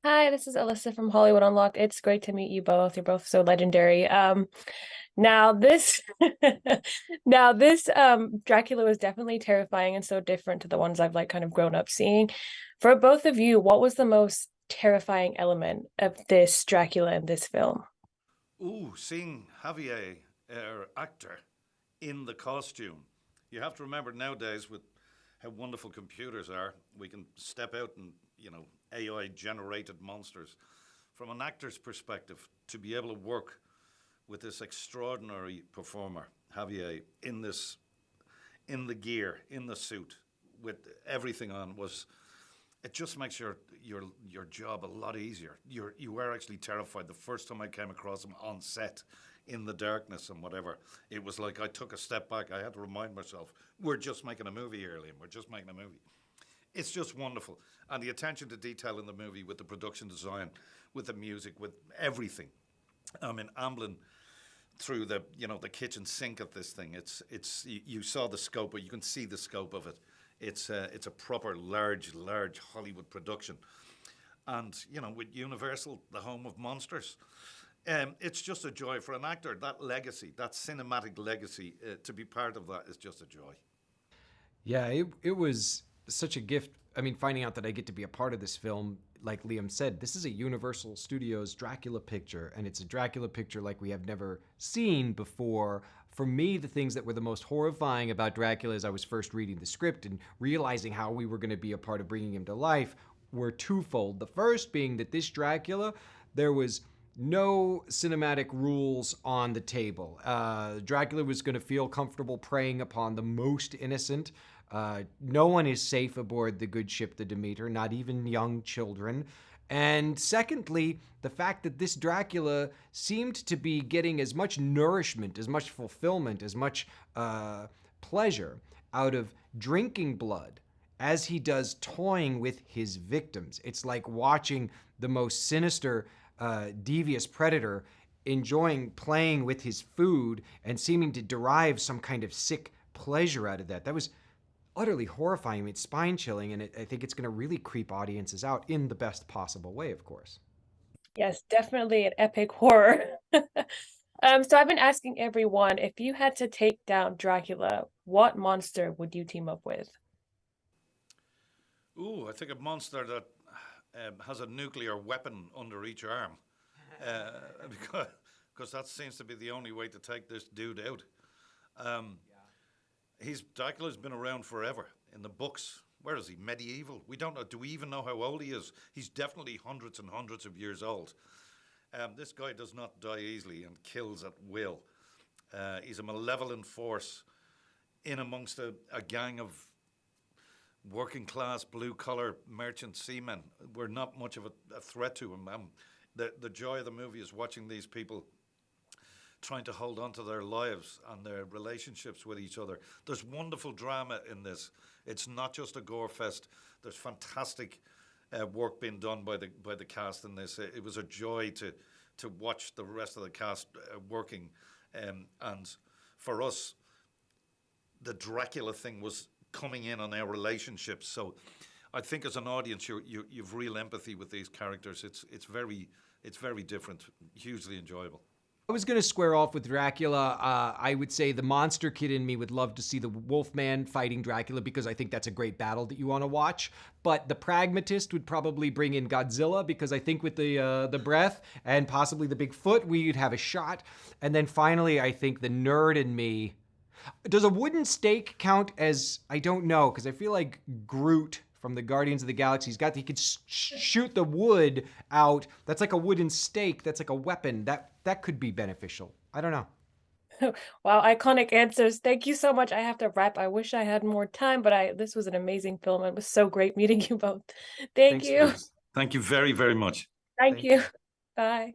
Hi, this is Alyssa from Hollywood Unlocked. It's great to meet you both. You're both so legendary. Now this now this Dracula was definitely terrifying and so different to the ones I've like kind of grown up seeing. For both of you, what was the most terrifying element of this Dracula in this film? Ooh, seeing Javier, our actor, in the costume. You have to remember nowadays with how wonderful computers are, we can step out and, AI generated monsters. From an actor's perspective, to be able to work with this extraordinary performer, Javier, in the gear, in the suit, with everything on, was it just makes your job a lot easier. You were actually terrified the first time I came across him on set in the darkness and whatever. It was like I took a step back. I had to remind myself, we're just making a movie here, Liam. We're just making a movie. It's just wonderful. And the attention to detail in the movie with the production design, with the music, with everything. I mean, ambling through the kitchen sink of this thing. You saw the scope, but you can see the scope of it. It's a proper large Hollywood production, and with Universal, the home of monsters, it's just a joy for an actor. That legacy, that cinematic legacy, to be part of that is just a joy. Yeah, it was such a gift. I mean, finding out that I get to be a part of this film, like Liam said, this is a Universal Studios Dracula picture, and it's a Dracula picture like we have never seen before. For me, the things that were the most horrifying about Dracula as I was first reading the script and realizing how we were going to be a part of bringing him to life were twofold. The first being that this Dracula, there was no cinematic rules on the table. Dracula was going to feel comfortable preying upon the most innocent. No one is safe aboard the good ship, the Demeter, not even young children. And secondly, the fact that this Dracula seemed to be getting as much nourishment, as much fulfillment, as much pleasure out of drinking blood as he does toying with his victims. It's like watching the most sinister, devious predator enjoying playing with his food and seeming to derive some kind of sick pleasure out of that. That was utterly horrifying. I mean, it's spine chilling, and I think it's going to really creep audiences out in the best possible way, of course. Yes, definitely an epic horror. So I've been asking everyone, if you had to take down Dracula, what monster would you team up with? Ooh, I think a monster that has a nuclear weapon under each arm, uh, because that seems to be the only way to take this dude out. Um, Dracula's been around forever in the books. Where is he? Medieval? We don't know. Do we even know how old he is? He's definitely hundreds and hundreds of years old. This guy does not die easily and kills at will. He's a malevolent force in amongst a gang of working class blue collar merchant seamen. We're not much of a threat to him. The joy of the movie is watching these people trying to hold on to their lives and their relationships with each other. There's wonderful drama in this. It's not just a gore fest. There's fantastic work being done by the cast in this. It was a joy to watch the rest of the cast working, and for us, the Dracula thing was coming in on our relationships. So, I think as an audience, you've real empathy with these characters. It's very different, hugely enjoyable. I was going to square off with Dracula. I would say the monster kid in me would love to see the Wolfman fighting Dracula because I think that's a great battle that you want to watch. But the pragmatist would probably bring in Godzilla because I think with the breath and possibly the big foot, we'd have a shot. And then finally, I think the nerd in me. Does a wooden stake count as, I don't know, because I feel like Groot from the Guardians of the Galaxy, he could shoot the wood out. That's like a wooden stake. That's like a weapon. That could be beneficial. I don't know. Wow, iconic answers. Thank you so much. I have to wrap. I wish I had more time, but I this was an amazing film. It was so great meeting you both. Thank Thanks, Liam. you. Thank you very, very much. Thank Thank you. you. Bye.